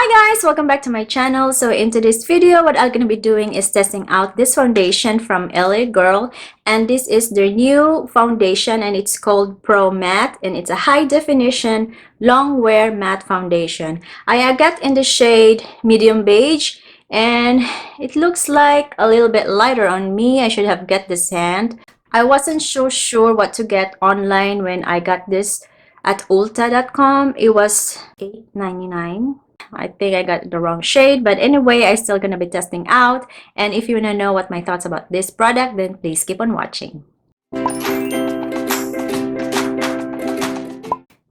Hi guys, welcome back to my channel. So in today's video, what I'm going to be doing is testing out this foundation from LA Girl, and this is their new foundation and it's called Pro Matte, and it's a high definition long wear matte foundation. I got in the shade medium beige, and it looks like a little bit lighter on me. I should have got this hand. I wasn't so sure what to get online when I got this at ulta.com. It was $8.99. I think I got the wrong shade, but anyway, I'm still gonna be testing out. And if you wanna know what my thoughts about this product, then please keep on watching.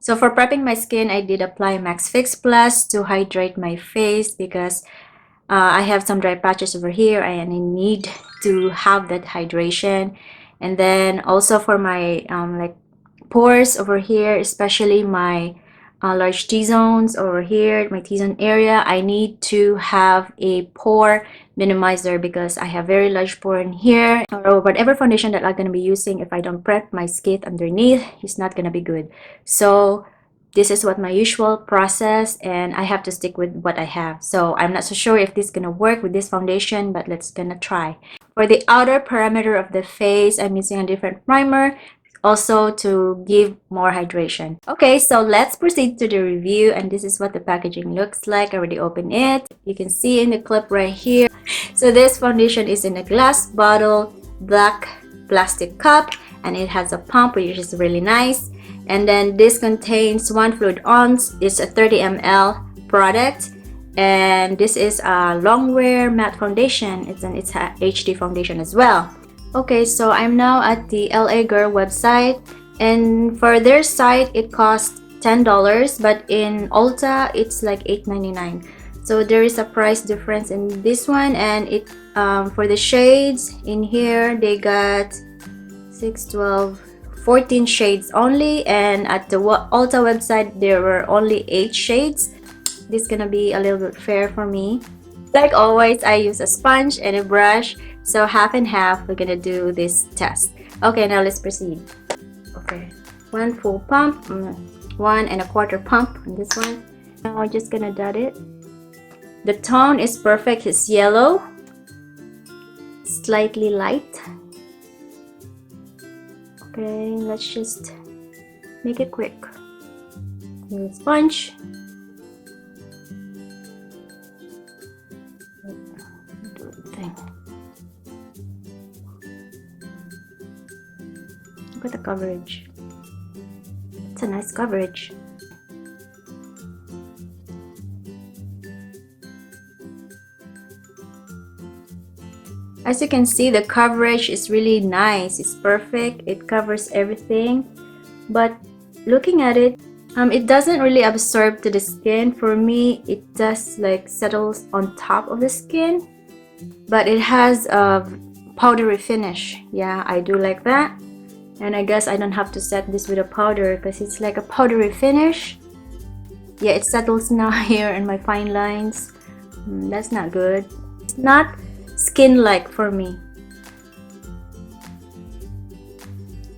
So for prepping my skin, I did apply Max Fix Plus to hydrate my face because I have some dry patches over here and I need to have that hydration. And then also for my like pores over here, especially my large T-zones over here, my T-zone area, I need to have a pore minimizer because I have very large pore in here, or whatever foundation that I'm going to be using. If I don't prep my skin underneath, it's not going to be good. So this is what my usual process, and I have to stick with what I have. So I'm not so sure if this is going to work with this foundation, but let's gonna try. For the outer perimeter of the face, I'm using a different primer, also to give more hydration. Okay, so let's proceed to the review, and this is what the packaging looks like. I already opened it. You can see in the clip right here. So this foundation is in a glass bottle, black plastic cup, and it has a pump, which is really nice. And then this contains 1 fluid ounce. It's a 30 ml product, and this is a long wear matte foundation. It's a HD foundation as well. Okay, so I'm now at the LA Girl website, and for their site it costs $10, but in Ulta it's like $8.99. So there is a price difference in this one, and it for the shades in here they got 6, 12, 14 shades only, and at the Ulta website there were only 8 shades. This is gonna be a little bit fair for me. Like always, I use a sponge and a brush, so half and half. We're gonna do this test. Okay, now let's proceed. Okay, 1 full pump, 1 1/4 pump on this one. Now I'm just gonna dot it. The tone is perfect. It's yellow, slightly light. Okay, let's just make it quick. Use sponge. Look at the coverage. It's a nice coverage. As you can see, the coverage is really nice. It's perfect. It covers everything. But looking at it, it doesn't really absorb to the skin. For me, it just like settles on top of the skin. But it has a powdery finish. Yeah, I do like that. And I guess I don't have to set this with a powder because it's like a powdery finish. Yeah, it settles now here in my fine lines. That's not good. It's not skin-like for me.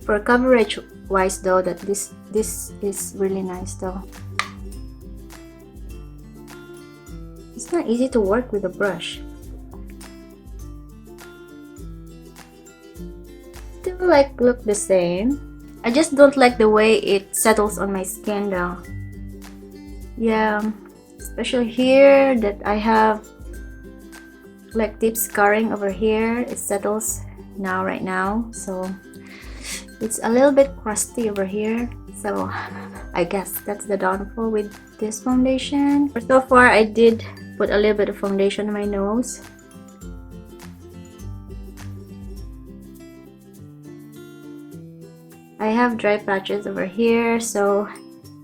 For coverage wise though, that this is really nice though. It's not easy to work with a brush. Still like look the same. I just don't like the way it settles on my skin though. Yeah, especially here that I have like deep scarring over here. It settles now right now, so it's a little bit crusty over here. So I guess that's the downfall with this foundation. So far I did put a little bit of foundation on my nose. I have dry patches over here, so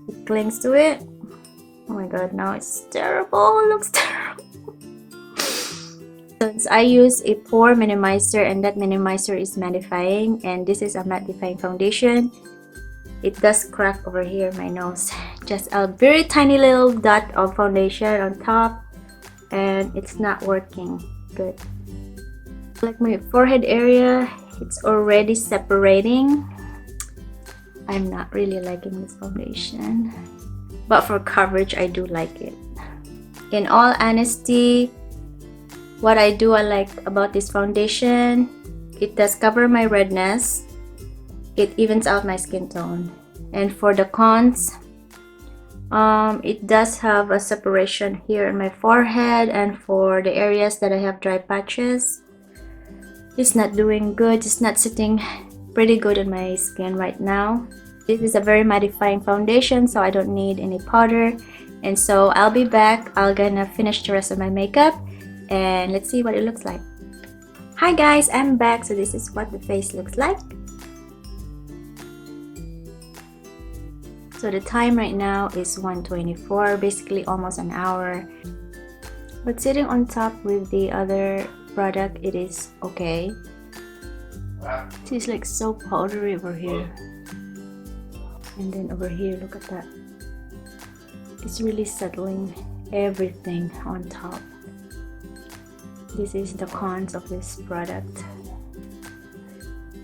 it clings to it. Oh my god, now it's terrible. It looks terrible. Since I use a pore minimizer, and that minimizer is mattifying, and this is a mattifying foundation, it does crack over here my nose. Just a very tiny little dot of foundation on top, and it's not working good. Like my forehead area, it's already separating. I'm not really liking this foundation, but for coverage I do like it. In all honesty, what I like about this foundation, it does cover my redness. It evens out my skin tone. And for the cons, it does have a separation here in my forehead, and for the areas that I have dry patches, it's not doing good. It's not sitting pretty good in my skin right now. This is a very mattifying foundation, so I don't need any powder. And so I'll be back. I'm gonna finish the rest of my makeup and let's see what it looks like. Hi guys, I'm back. So this is what the face looks like. So the time right now is 1:24, basically almost an hour. But sitting on top with the other product, it is okay. It's like so powdery over here. And then over here, look at that. It's really settling everything on top. This is the cons of this product.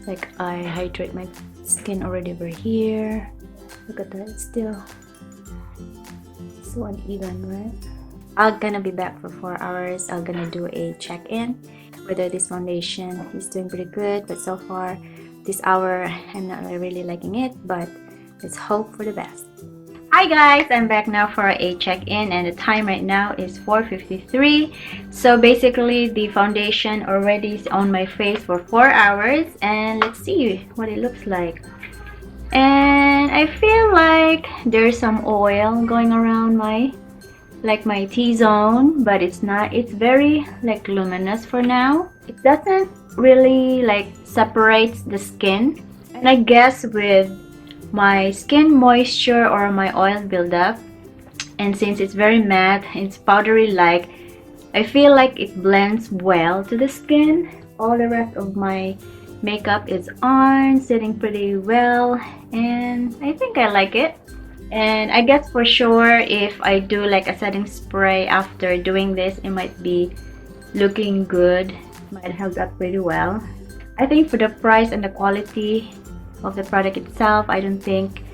Like I hydrate my skin already over here. Look at that, it's still so uneven, right? I'm gonna be back for 4 hours. I'm gonna do a check-in whether this foundation is doing pretty good, but so far this hour I'm not really liking it, but let's hope for the best. Hi guys, I'm back now for a check-in and the time right now is 4:53. So basically the foundation already is on my face for 4 hours and let's see what it looks like. And I feel like there's some oil going around my T-zone, but it's not. It's very like luminous for now. It doesn't really like separate the skin, and I guess with my skin moisture or my oil buildup, and since it's very matte, it's powdery like, I feel like it blends well to the skin. All the rest of my makeup is on, sitting pretty well, and I think I like it. And I guess for sure if I do like a setting spray after doing this, it might be looking good. Might held up pretty well. I think for the price and the quality of the product itself, I don't think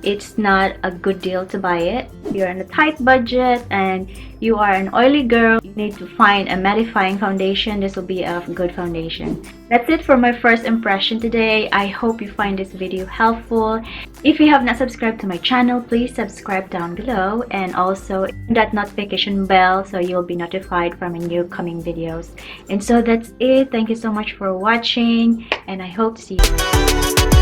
it's not a good deal to buy it. If you're on a tight budget and you are an oily girl, you need to find a mattifying foundation. This will be a good foundation. That's it for my first impression today. I hope you find this video helpful. If you have not subscribed to my channel, please subscribe down below and also hit that notification bell so you'll be notified from my new coming videos. And so that's it. Thank you so much for watching and I hope to see you.